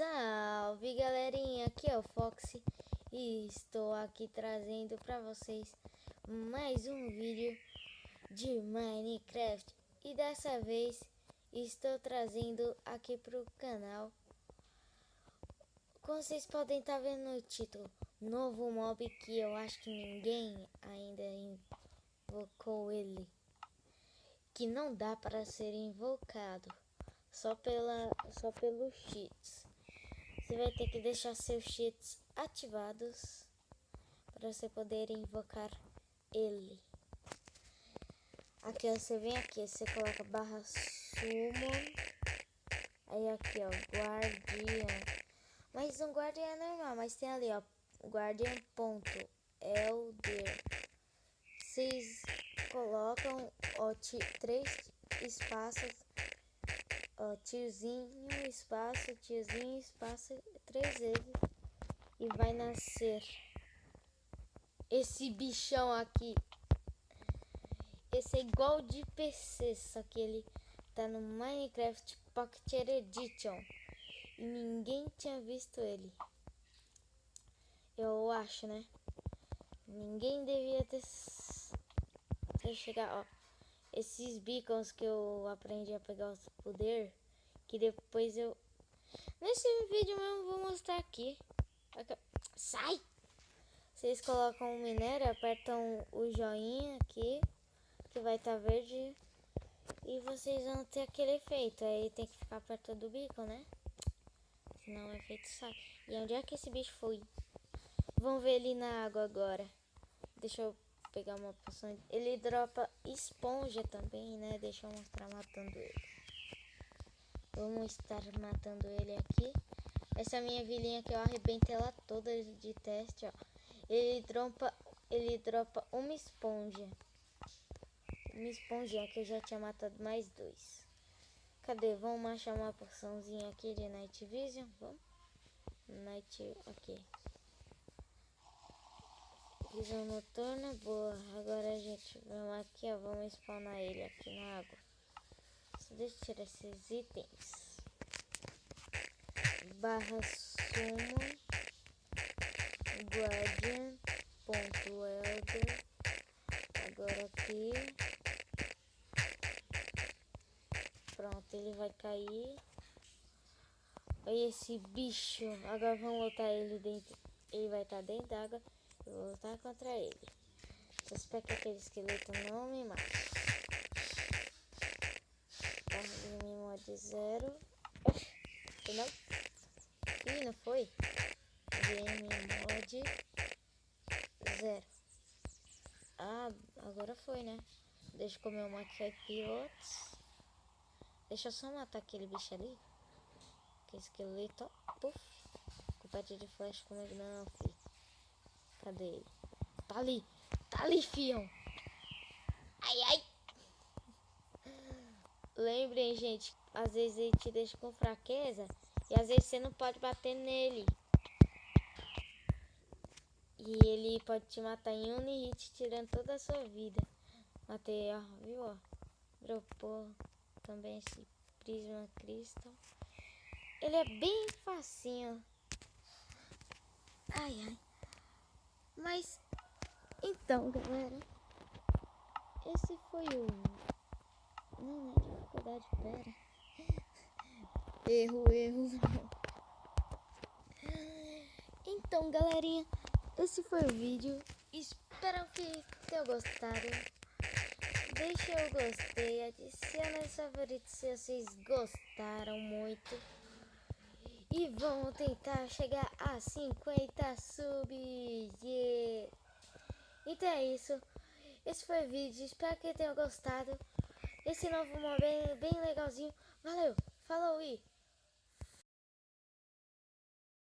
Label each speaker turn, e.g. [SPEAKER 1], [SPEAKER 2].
[SPEAKER 1] Salve galerinha, aqui é o Foxy e estou aqui trazendo para vocês mais um vídeo de Minecraft. E dessa vez estou trazendo aqui para o canal, como vocês podem estar vendo no título, novo mob que eu acho que ninguém ainda invocou ele, que não dá para ser invocado só pelos cheats. Você vai ter que deixar seus cheats ativados para você poder invocar ele. Aqui você vem aqui, você coloca /summon. Aí aqui ó, guardian. Mas um guardian é normal, mas tem ali ó, guardian.elder. Vocês colocam ó, 3 espaços. Ó, tiozinho, espaço, 3 vezes. E vai nascer esse bichão aqui. Esse é igual de PC, só que ele tá no Minecraft Pocket Edition. E ninguém tinha visto ele. Eu acho, né? Ninguém devia ter chegado, ó. Esses beacons que eu aprendi a pegar os poder, que depois eu nesse vídeo mesmo vou mostrar aqui. Sai! Vocês colocam o minério, apertam o joinha aqui, que vai estar verde, e vocês vão ter aquele efeito. Aí tem que ficar perto do beacon, né? Senão o efeito sai. E onde é que esse bicho foi? Vamos ver ele na água agora. Deixa eu pegar uma poção. Ele dropa esponja também, né? Deixa eu mostrar matando ele. Vamos estar matando ele aqui. Essa é a minha vilinha que eu arrebento ela toda de teste, ó. Ele dropa uma esponja. Uma esponjinha que eu já tinha matado mais 2. Cadê? Vamos achar uma porçãozinha aqui de Night Vision. Vamos? Night, ok. Visão noturna, boa. Agora, gente, vamos aqui, ó. Vamos spawnar ele aqui na água. Só deixa eu tirar esses itens. /summon guardian.elder. Agora aqui. Pronto, ele vai cair. Olha esse bicho. Agora vamos lutar ele dentro. Ele vai estar dentro da água. Eu vou lutar contra ele. Eu espero que aquele esqueleto não me mate. Game mod 0. Não. Ih, não foi? Game mod 0. Ah, agora foi, né? Deixa eu comer uma pilots. Deixa eu só matar aquele bicho ali. Aquele esqueleto, ó. Puf. Com parte de flash comigo não, filho. Cadê ele? Tá ali, fião. Ai, ai. Lembrem, gente, às vezes ele te deixa com fraqueza e às vezes você não pode bater nele. E ele pode te matar em um hit, tirando toda a sua vida. Matei, ó, viu, ó. Dropou também esse prisma crystal. Ele é bem facinho. Ai, ai. Mas, então, galera, esse foi o... Não, é dificuldade, pera. Erro. Então, galerinha, esse foi o vídeo. Espero que tenham gostado. Deixa o gostei, adiciona os favoritos se vocês gostaram muito. E vamos tentar chegar a 50 subs. Yeah. Então é isso. Esse foi o vídeo. Espero que tenham gostado. Esse novo mob é bem legalzinho. Valeu, falou e